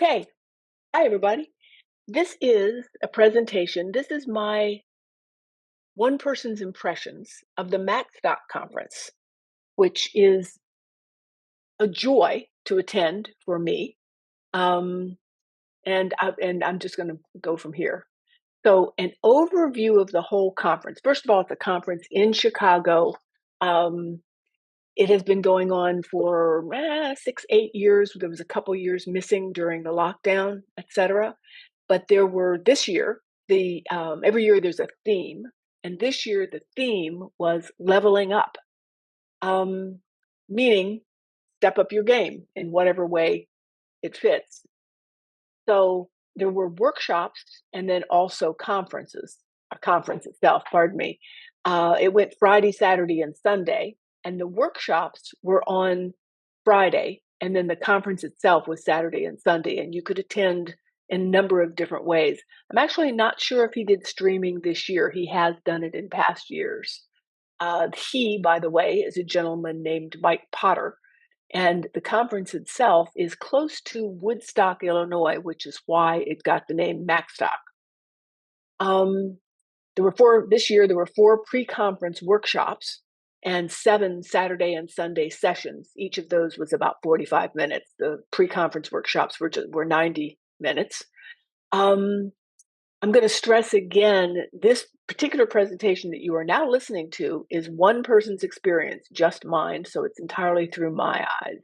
Okay. Hi, everybody. This is a presentation. This is my one person's impressions of the Macstock Conference, which is a joy to attend for me. And I'm just going to go from here. So, an overview of the whole conference. First of all, it's a conference in Chicago. It has been going on for 6, 8 years. There was a couple years missing during the lockdown, etc. But there were this year, every year there's a theme, and this year the theme was leveling up, meaning step up your game in whatever way it fits. So there were workshops and then also conferences, a conference itself, pardon me. It went Friday, Saturday, and Sunday, and the workshops were on Friday, and then the conference itself was Saturday and Sunday, and you could attend in a number of different ways. I'm actually not sure if he did streaming this year. He has done it in past years. He, by the way, is a gentleman named Mike Potter, and the conference itself is close to Woodstock, Illinois, which is why it got the name Macstock. This year, there were 4 pre-conference workshops and 7 Saturday and Sunday sessions. Each of those was about 45 minutes. The pre-conference workshops were 90 minutes. I'm going to stress again, this particular presentation that you are now listening to is one person's experience, just mine, so it's entirely through my eyes.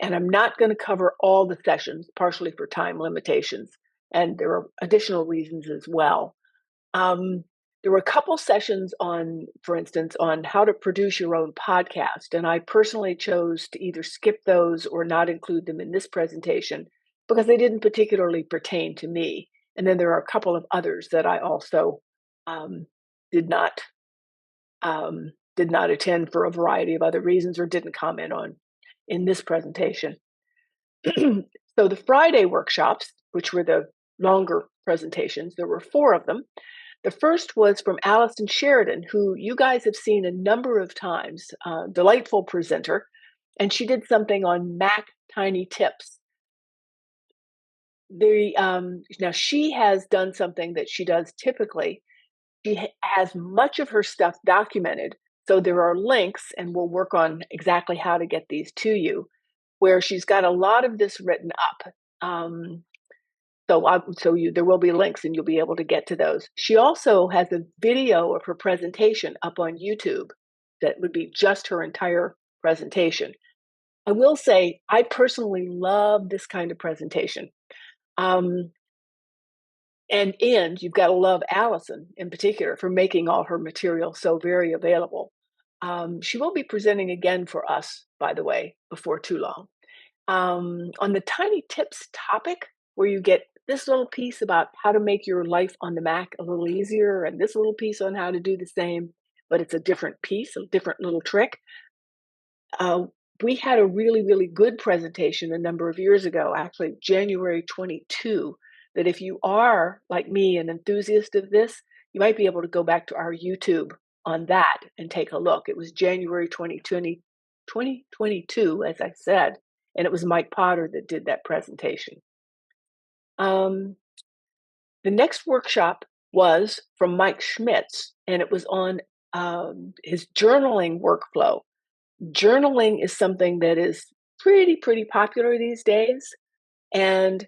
And I'm not going to cover all the sessions, partially for time limitations, and there are additional reasons as well. There were a couple sessions on, for instance, on how to produce your own podcast, and I personally chose to either skip those or not include them in this presentation because they didn't particularly pertain to me. And then there are a couple of others that I also did not attend for a variety of other reasons or didn't comment on in this presentation. So the Friday workshops, which were the longer presentations, there were 4 of them. The first was from Allison Sheridan, who you guys have seen a number of times, delightful presenter, and she did something on Mac Tiny Tips. Now she has done something that she does typically. She has much of her stuff documented, so there are links, and we'll work on exactly how to get these to you, where she's got a lot of this written up. There will be links and you'll be able to get to those. She also has a video of her presentation up on YouTube that would be just her entire presentation. I will say, I personally love this kind of presentation. And you've got to love Allison in particular for making all her material so very available. She will be presenting again for us, by the way, before too long. On the Tiny Tips topic, where you get this little piece about how to make your life on the Mac a little easier, and this little piece on how to do the same, but it's a different piece, a different little trick. We had a really, really good presentation a number of years ago, actually January 22, that if you are, like me, an enthusiast of this, you might be able to go back to our YouTube on that and take a look. It was January 2022, as I said, and it was Mike Potter that did that presentation. The next workshop was from Mike Schmitz, and it was on his journaling workflow. Journaling is something that is pretty popular these days, and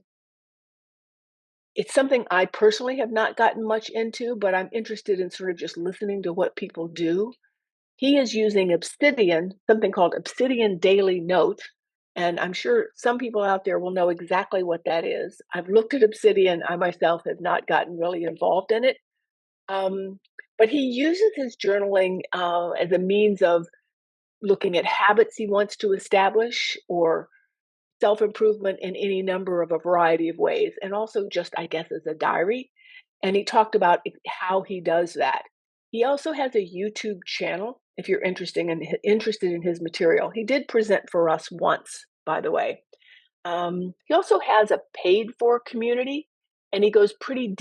it's something I personally have not gotten much into, but I'm interested in sort of just listening to what people do. He is using Obsidian, something called Obsidian Daily Notes, and I'm sure some people out there will know exactly what that is. I've looked at Obsidian. I myself have not gotten really involved in it. But he uses his journaling as a means of looking at habits he wants to establish or self-improvement in any number of a variety of ways, and also just, I guess, as a diary. And he talked about how he does that. He also has a YouTube channel if you're interested in his material. He did present for us once, by the way. He also has a paid-for community, and he goes pretty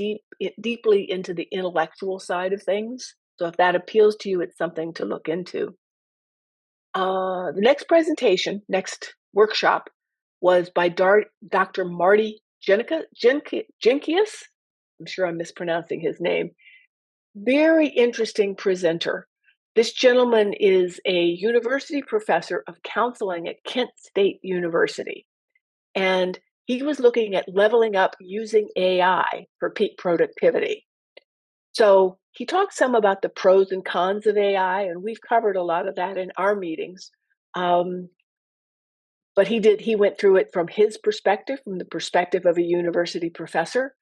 deeply into the intellectual side of things. So if that appeals to you, it's something to look into. The next workshop was by Dr. Marty Jenkius. I'm sure I'm mispronouncing his name. Very interesting presenter. This gentleman is a university professor of counseling at Kent State University. And he was looking at leveling up using AI for peak productivity. So he talked some about the pros and cons of AI, and we've covered a lot of that in our meetings. But he went through it from his perspective, from the perspective of a university professor.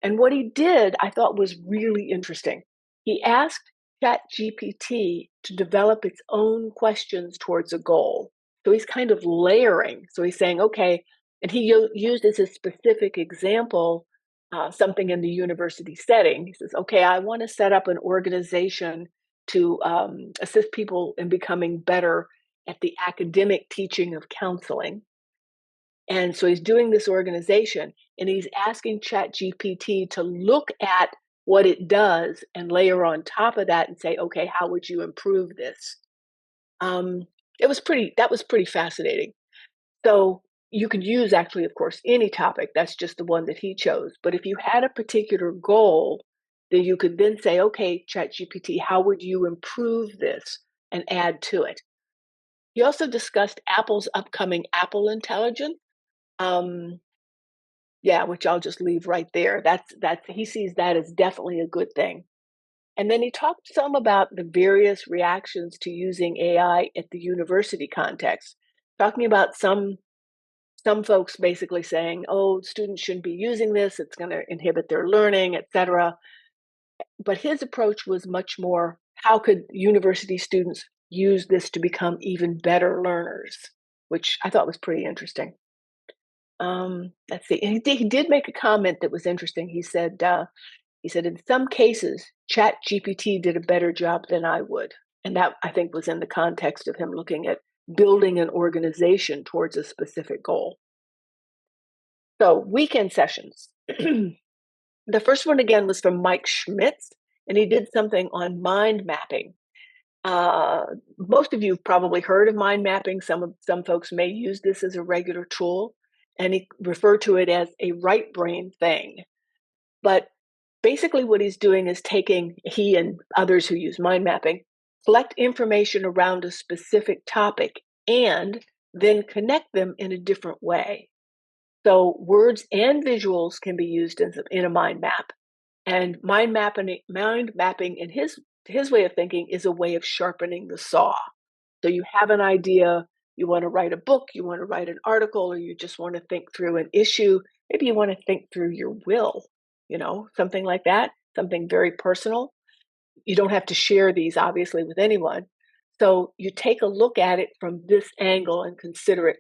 And what he did, I thought was really interesting. He asked ChatGPT to develop its own questions towards a goal. So he's kind of layering. So he's saying, okay, and he used as a specific example something in the university setting. He says, okay, I want to set up an organization to assist people in becoming better at the academic teaching of counseling. And so he's doing this organization and he's asking ChatGPT to look at what it does and layer on top of that and say, okay, how would you improve this? That was pretty fascinating. So you could use actually, of course, any topic. That's just the one that he chose. But if you had a particular goal, then you could then say, okay, ChatGPT, how would you improve this and add to it? He also discussed Apple's upcoming Apple Intelligence. Yeah, which I'll just leave right there. That's he sees that as definitely a good thing. And then he talked some about the various reactions to using AI at the university context, talking about some folks basically saying, "Oh, students shouldn't be using this; it's going to inhibit their learning, etc." But his approach was much more: how could university students use this to become even better learners, which I thought was pretty interesting. Let's see. And he did make a comment that was interesting. He said, in some cases, Chat GPT did a better job than I would. And that, I think, was in the context of him looking at building an organization towards a specific goal. So, weekend sessions. The first one, again, was from Mike Schmitz, and he did something on mind mapping. Most of you have probably heard of mind mapping. Some folks may use this as a regular tool, and he referred to it as a right brain thing. But basically, what he's doing is taking, he and others who use mind mapping, collect information around a specific topic and then connect them in a different way. So words and visuals can be used in a mind map. And mind mapping in his way of thinking is a way of sharpening the saw. So you have an idea, you want to write a book, you want to write an article, or you just want to think through an issue. Maybe you want to think through your will, something like that, something very personal. You don't have to share these, obviously, with anyone. So you take a look at it from this angle and consider it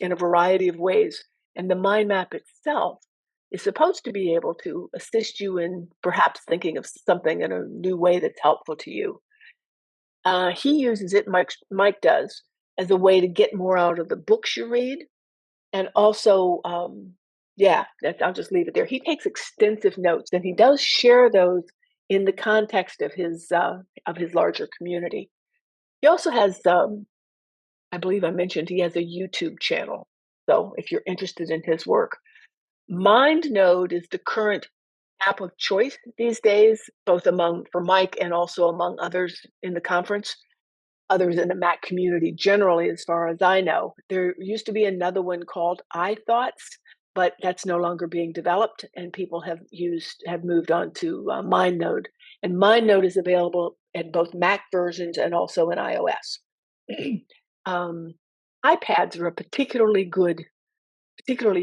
in a variety of ways. And the mind map itself is supposed to be able to assist you in perhaps thinking of something in a new way that's helpful to you. He uses it, Mike does, as a way to get more out of the books you read. And also, I'll just leave it there. He takes extensive notes, and he does share those in the context of his larger community. He also has, I believe I mentioned, he has a YouTube channel. So if you're interested in his work, MindNode is the current app of choice these days, both for Mike and also among others in the conference, others in the Mac community generally, as far as I know. There used to be another one called iThoughts, but that's no longer being developed, and people have moved on to MindNode. And MindNode is available at both Mac versions and also in iOS. iPads are a particularly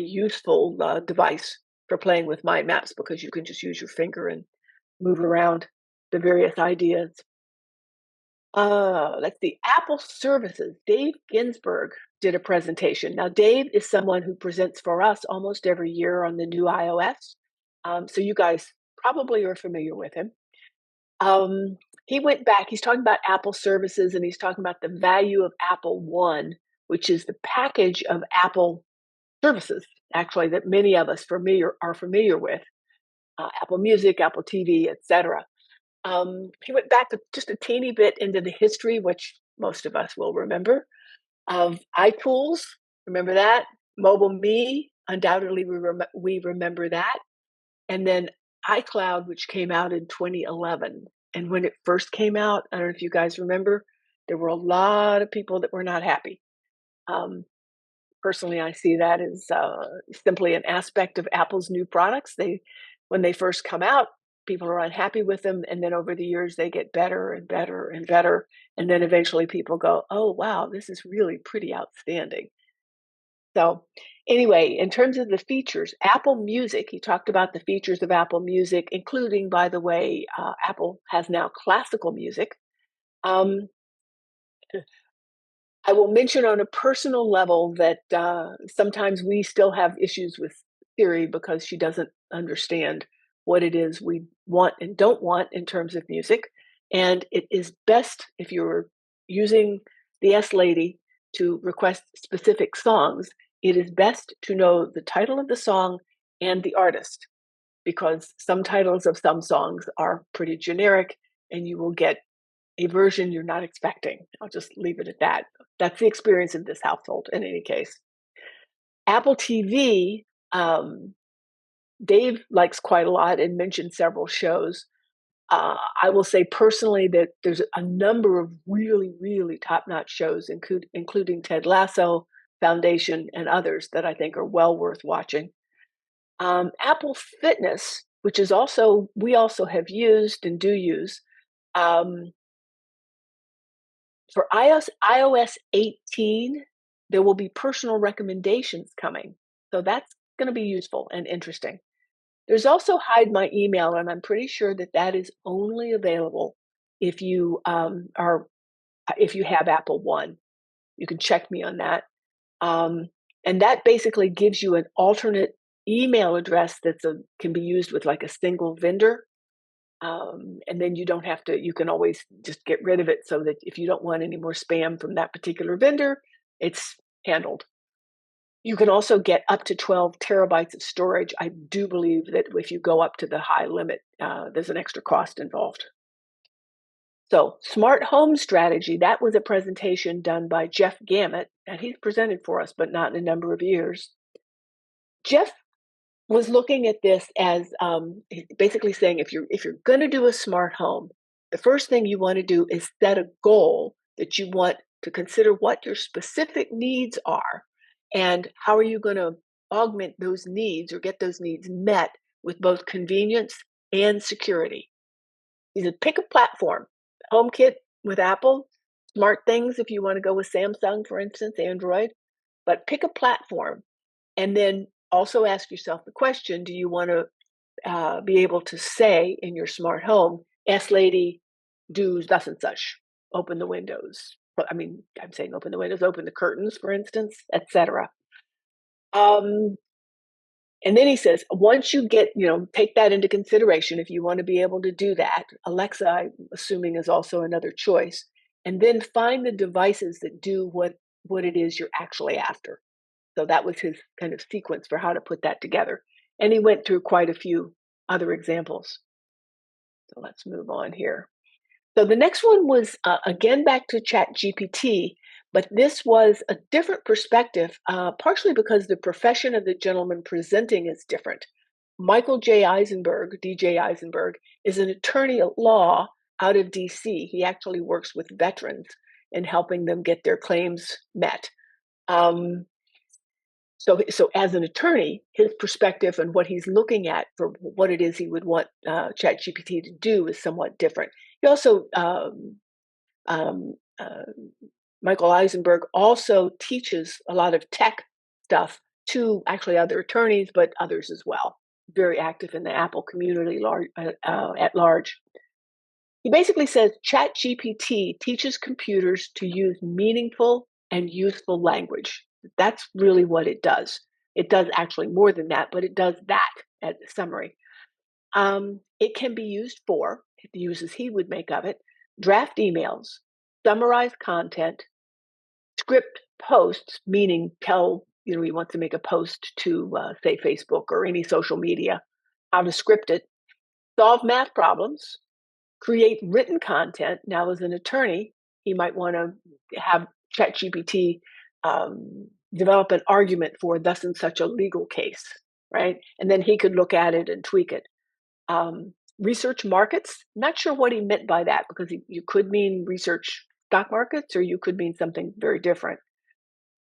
useful device for playing with mind maps because you can just use your finger and move around the various ideas. Let's see, Apple Services. Dave Ginsburg did a presentation. Now, Dave is someone who presents for us almost every year on the new iOS. So you guys probably are familiar with him. He went back, he's talking about Apple Services, and he's talking about the value of Apple One, which is the package of Apple services, actually, that many of us are familiar with. Apple Music, Apple TV, etc. He went back just a teeny bit into the history, which most of us will remember, of iTools. Remember that? Mobile Me, undoubtedly we remember that. And then iCloud, which came out in 2011. And when it first came out, I don't know if you guys remember, there were a lot of people that were not happy. Um, Personally, I see that as simply an aspect of Apple's new products. When they first come out, people are unhappy with them, and then over the years they get better and better and better, and then eventually people go, "Oh, wow, this is really pretty outstanding." So, anyway, in terms of the features, Apple Music, he talked about the features of Apple Music, including, by the way, Apple has now classical music. Um, I will mention on a personal level that sometimes we still have issues with Siri because she doesn't understand what it is we want and don't want in terms of music. And it is best if you're using the S Lady to request specific songs, it is best to know the title of the song and the artist, because some titles of some songs are pretty generic and you will get a version you're not expecting. I'll just leave it at that. That's the experience of this household in any case. Apple TV, Dave likes quite a lot and mentioned several shows. I will say personally that there's a number of really, really top-notch shows, including Ted Lasso, Foundation, and others that I think are well worth watching. Apple Fitness, which is also we also have used and do use. Um, For iOS 18, there will be personal recommendations coming. So that's going to be useful and interesting. There's also Hide My Email, and I'm pretty sure that that is only available if you if you have Apple One. You can check me on that. And that basically gives you an alternate email address can be used with like a single vendor. And then you don't have to, you can always just get rid of it so that if you don't want any more spam from that particular vendor, it's handled. You can also get up to 12 terabytes of storage. I do believe that if you go up to the high limit, there's an extra cost involved. So, smart home strategy, that was a presentation done by Jeff Gamet, and he's presented for us, but not in a number of years. Jeff was looking at this as basically saying if you're going to do a smart home, the first thing you want to do is set a goal that you want to consider what your specific needs are and how are you going to augment those needs or get those needs met with both convenience and security. He said pick a platform, HomeKit with Apple, Smart Things if you want to go with Samsung, for instance, Android, but pick a platform. And then also ask yourself the question, do you want to be able to say in your smart home, S Lady, do thus and such, open the windows. I mean, I'm saying open the windows, open the curtains, for instance, etc. And then he says, once you get, take that into consideration, if you want to be able to do that, Alexa, I'm assuming, is also another choice. And then find the devices that do what it is you're actually after. So that was his kind of sequence for how to put that together. And he went through quite a few other examples. So let's move on here. So the next one was, again, back to ChatGPT, but this was a different perspective, partially because the profession of the gentleman presenting is different. Michael J. Eisenberg, DJ Eisenberg, is an attorney at law out of DC. He actually works with veterans in helping them get their claims met. So as an attorney, his perspective and what he's looking at for what it is he would want ChatGPT to do is somewhat different. He also, um, Michael Eisenberg also teaches a lot of tech stuff to actually other attorneys, but others as well. Very active in the Apple community at large. He basically says ChatGPT teaches computers to use meaningful and useful language. That's really what it does. It does actually more than that, but it does that as a summary. It can be used for, the uses he would make of it, draft emails, summarize content, script posts, meaning he wants to make a post to, say, Facebook or any social media, how to script it, solve math problems, create written content. Now, as an attorney, he might want to have ChatGPT develop an argument for thus and such a legal case, right? And then he could look at it and tweak it. Research markets, not sure what he meant by that, because you could mean research stock markets or you could mean something very different.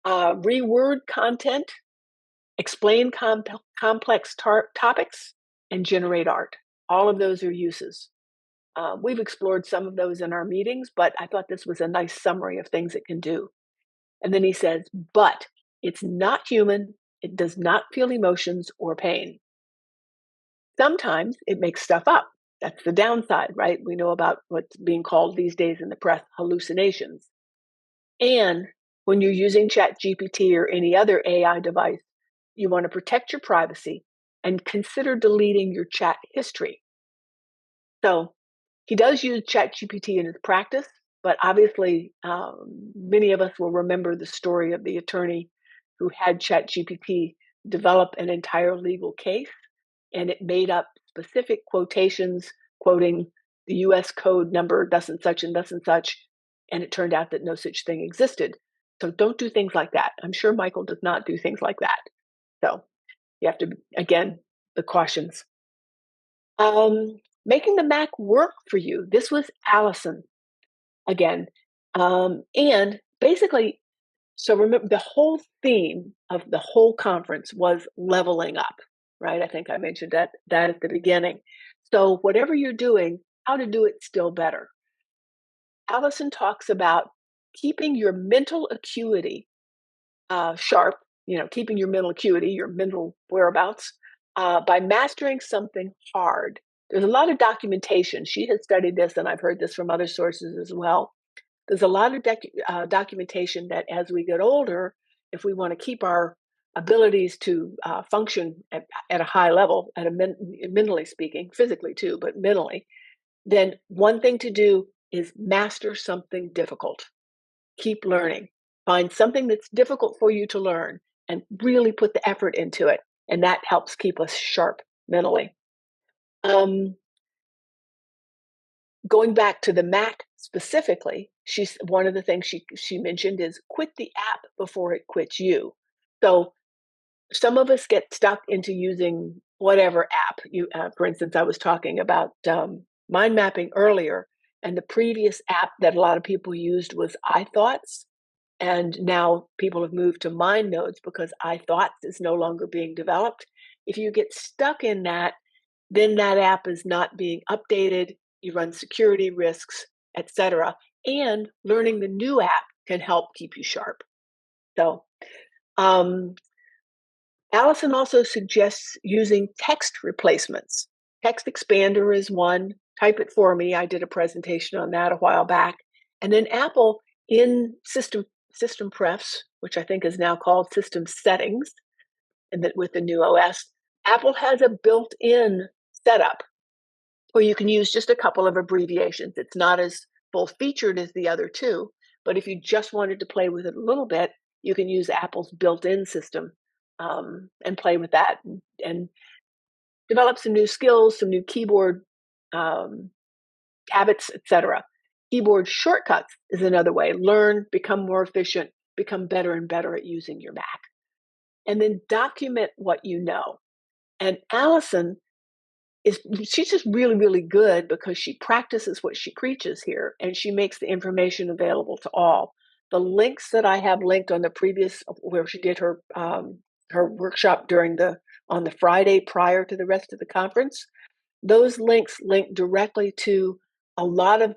Reword content, explain complex topics, and generate art. All of those are uses. We've explored some of those in our meetings, but I thought this was a nice summary of things it can do. And then he says, but it's not human. It does not feel emotions or pain. Sometimes it makes stuff up. That's the downside, right? We know about what's being called these days in the press hallucinations. And when you're using ChatGPT or any other AI device, you want to protect your privacy and consider deleting your chat history. So he does use ChatGPT in his practice, but obviously many of us will remember the story of the attorney who had ChatGPT develop an entire legal case, and it made up specific quotations quoting the US code number thus and such and thus and such, and it turned out that no such thing existed. So don't do things like that. I'm sure Michael does not do things like that. So you have to, again, the cautions. Making the Mac work for you. This was Allison again. And basically, so remember the whole theme of the whole conference was leveling up, right? I think I mentioned that at the beginning. So whatever you're doing, how to do it still better. Allison talks about keeping your mental acuity sharp, keeping your mental acuity, your mental whereabouts, by mastering something hard. There's a lot of documentation. She has studied this, and I've heard this from other sources as well. There's a lot of documentation that as we get older, if we want to keep our abilities to function at a high level, mentally speaking, physically too, but mentally, then one thing to do is master something difficult. Keep learning. Find something that's difficult for you to learn and really put the effort into it. And that helps keep us sharp mentally. Going back to the Mac specifically, one of the things she mentioned is quit the app before it quits you. So some of us get stuck into using whatever app. For instance, I was talking about mind mapping earlier, and the previous app that a lot of people used was iThoughts. And now people have moved to mind nodes because iThoughts is no longer being developed. If you get stuck in that, then that app is not being updated. You run security risks, etc. And learning the new app can help keep you sharp. So Allison also suggests using text replacements. Text expander is one. Type it for me. I did a presentation on that a while back. And then Apple in system prefs, which I think is now called system settings, and that with the new OS, Apple has a built-in setup where you can use just a couple of abbreviations. It's not as full-featured as the other two, but if you just wanted to play with it a little bit, you can use Apple's built-in system and play with that and develop some new skills, some new keyboard habits, etc. Keyboard shortcuts is another way. Learn, become more efficient, become better and better at using your Mac. And then document what you know. And Allison she's just really, really good because she practices what she preaches here, and she makes the information available to all. The links that I have linked on the previous, where she did her workshop on the Friday prior to the rest of the conference, those links link directly to a lot of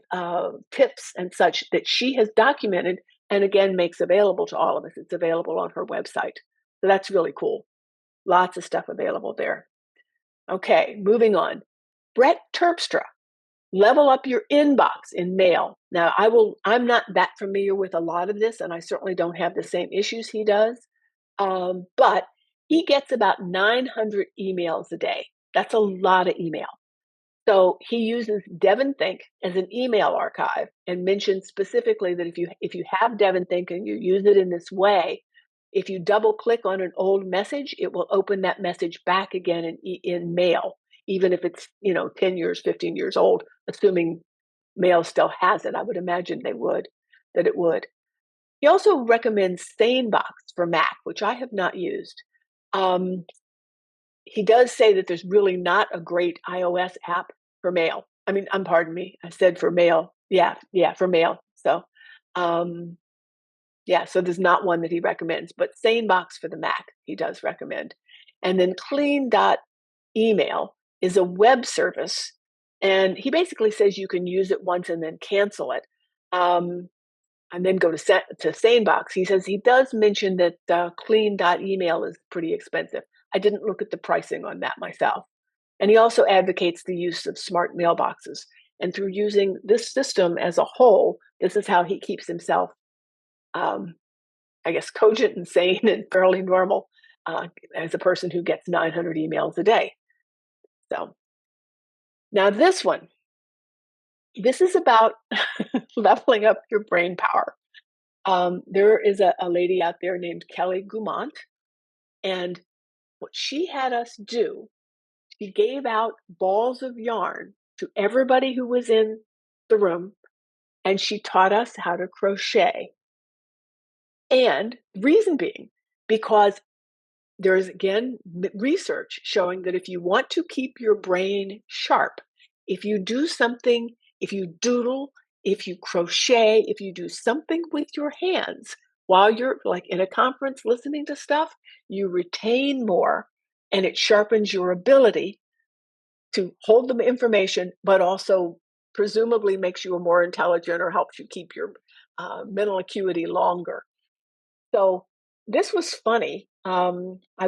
tips and such that she has documented and again makes available to all of us. It's available on her website. So that's really cool. Lots of stuff available there. Okay, moving on. Brett Terpstra, level up your inbox in mail. Now, I'm not that familiar with a lot of this, and I certainly don't have the same issues he does, but he gets about 900 emails a day. That's a lot of email. So he uses DevonThink as an email archive and mentions specifically that if you have DevonThink and you use it in this way, if you double click on an old message, it will open that message back again in mail, even if it's 10 years, 15 years old, assuming mail still has it. I would imagine it would. He also recommends SaneBox for Mac, which I have not used. He does say that there's really not a great iOS app for mail. I mean, pardon me, I said for mail. Yeah, for mail. So, yeah, so there's not one that he recommends, but SaneBox for the Mac, he does recommend. And then Clean.email is a web service, and he basically says you can use it once and then cancel it. And then go to SaneBox. He says he does mention that Clean.email is pretty expensive. I didn't look at the pricing on that myself. And he also advocates the use of smart mailboxes. And through using this system as a whole, this is how he keeps himself, I guess, cogent and sane and fairly normal as a person who gets 900 emails a day. So now this is about leveling up your brain power. There is a lady out there named Kelly Goumont, and what she had us do, she gave out balls of yarn to everybody who was in the room, and she taught us how to crochet. And the reason being, because there's again research showing that if you want to keep your brain sharp, if you do something, if you doodle, if you crochet, if you do something with your hands while you're like in a conference listening to stuff, you retain more and it sharpens your ability to hold the information, but also presumably makes you more intelligent or helps you keep your mental acuity longer. So this was funny. I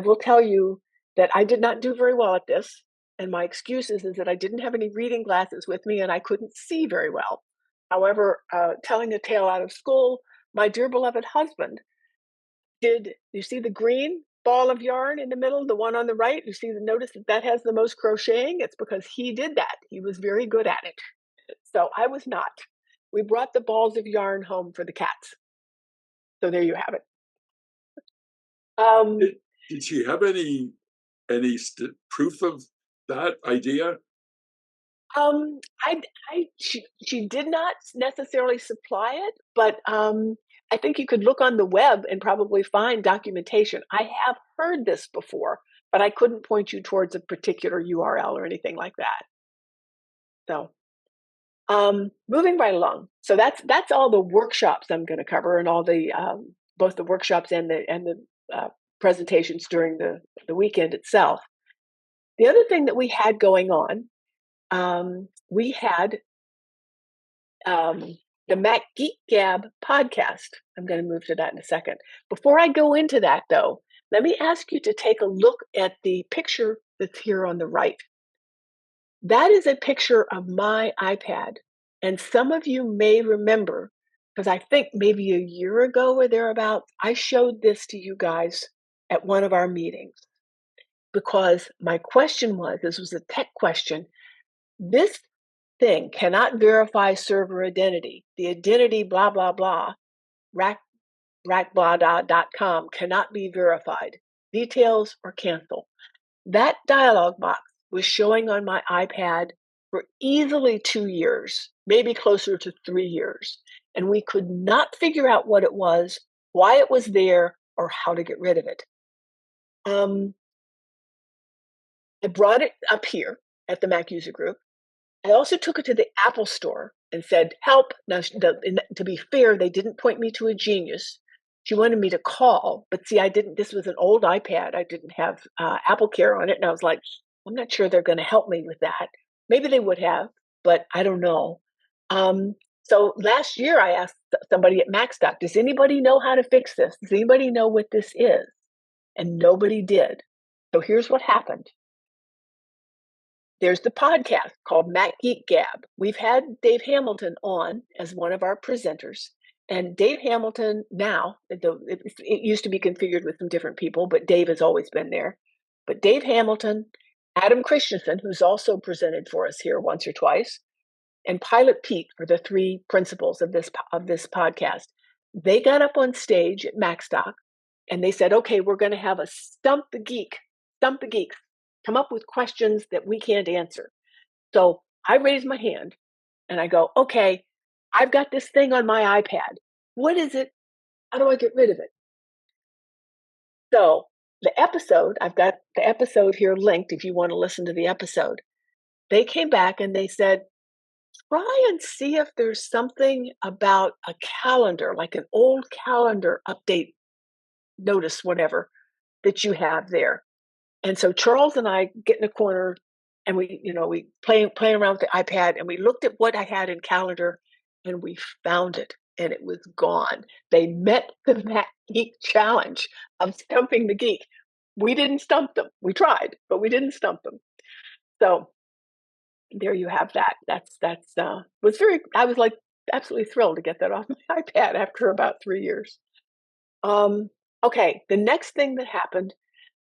will tell you that I did not do very well at this. And my excuse is that I didn't have any reading glasses with me and I couldn't see very well. However, telling a tale out of school, my dear beloved husband did, you see the green ball of yarn in the middle, the one on the right? You see the notice that has the most crocheting? It's because he did that. He was very good at it. So I was not. We brought the balls of yarn home for the cats. So there you have it. Did she have any proof of that idea? She did not necessarily supply it, but I think you could look on the web and probably find documentation. I have heard this before, but I couldn't point you towards a particular URL or anything like that. So, moving right along. So that's all the workshops I'm going to cover, and all the both the workshops and the presentations during the weekend itself. The other thing that we had going on, we had the MacGeekGab podcast. I'm going to move to that in a second. Before I go into that, though, let me ask you to take a look at the picture that's here on the right. That is a picture of my iPad. And some of you may remember, because I think maybe a year ago or thereabouts, I showed this to you guys at one of our meetings. Because my question was, this was a tech question, this thing cannot verify server identity. The identity blah, blah, blah, rackblah.com cannot be verified. Details or cancel. That dialog box was showing on my iPad for easily 2 years, maybe closer to 3 years. And we could not figure out what it was, why it was there, or how to get rid of it. I brought it up here at the Mac User Group. I also took it to the Apple Store and said, help. Now, to be fair, they didn't point me to a genius. She wanted me to call, but see, this was an old iPad. I didn't have Apple Care on it. And I was like, I'm not sure they're going to help me with that. Maybe they would have, but I don't know. So last year I asked somebody at Macstock, does anybody know how to fix this? Does anybody know what this is? And nobody did. So here's what happened. There's the podcast called MacGeekGab. We've had Dave Hamilton on as one of our presenters. And Dave Hamilton now, it used to be configured with some different people, but Dave has always been there. But Dave Hamilton, Adam Christensen, who's also presented for us here once or twice, and Pilot Pete are the three principals of this podcast. They got up on stage at Macstock and they said, okay, we're going to have a Stump the Geeks, come up with questions that we can't answer. So I raise my hand and I go, okay, I've got this thing on my iPad. What is it How do I get rid of it? So the episode, I've got the episode here linked if you want to listen to the episode. They came back and they said, try and see if there's something about a calendar, like an old calendar update notice, whatever, that you have there. And so Charles and I get in a corner and we playing around with the iPad and we looked at what I had in calendar and we found it and it was gone. They met the Mac Geek challenge of stumping the geek. We didn't stump them. We tried, but we didn't stump them. So there you have that. That's was very I was like absolutely thrilled to get that off my iPad after about 3 years. Um okay, the next thing that happened,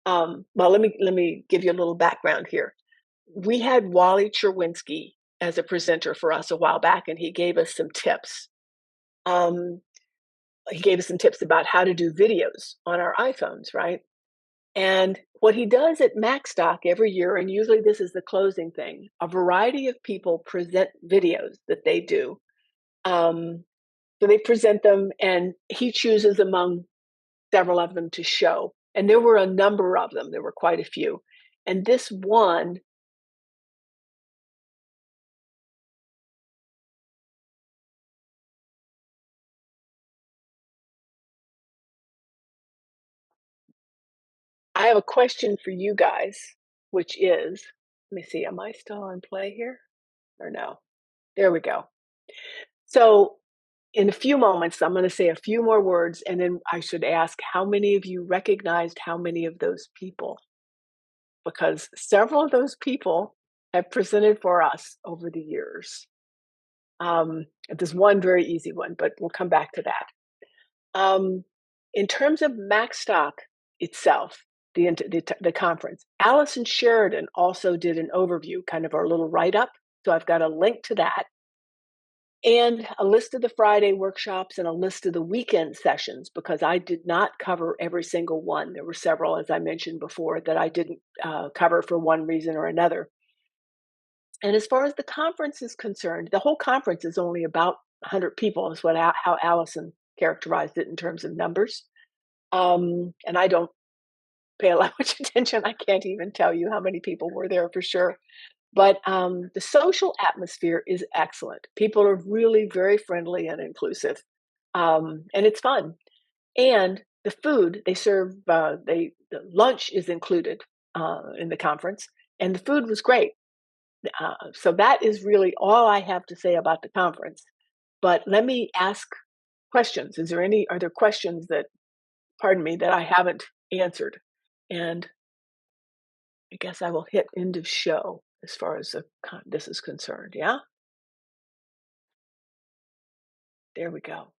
well, let me give you a little background here. We had Wally Cherwinski as a presenter for us a while back, and he gave us some tips. Um, he gave us some tips about how to do videos on our iPhones, right? And what he does at Macstock every year, and usually this is the closing thing, a variety of people present videos that they do. Um, so they present them, and he chooses among several of them to show. And there were a number of them, there were quite a few. And this one, I have a question for you guys, which is, let me see, am I still on play here or no? There we go. So in a few moments, I'm going to say a few more words, and then I should ask how many of you recognized how many of those people? Because several of those people have presented for us over the years. There's one very easy one, but we'll come back to that. In terms of Macstock itself, the conference, Allison Sheridan also did an overview, kind of our little write up. So I've got a link to that and a list of the Friday workshops and a list of the weekend sessions because I did not cover every single one. There were several, as I mentioned before, that I didn't cover for one reason or another. And as far as the conference is concerned, the whole conference is only about 100 people, is how Allison characterized it in terms of numbers. And I don't pay a lot much attention. I can't even tell you how many people were there for sure. But the social atmosphere is excellent. People are really very friendly and inclusive, and it's fun. And the food they serve, the lunch is included in the conference, and the food was great. So that is really all I have to say about the conference. But let me ask questions. Are there questions that, pardon me, that I haven't answered? And I guess I will hit end of show as far as this is concerned. Yeah, there we go.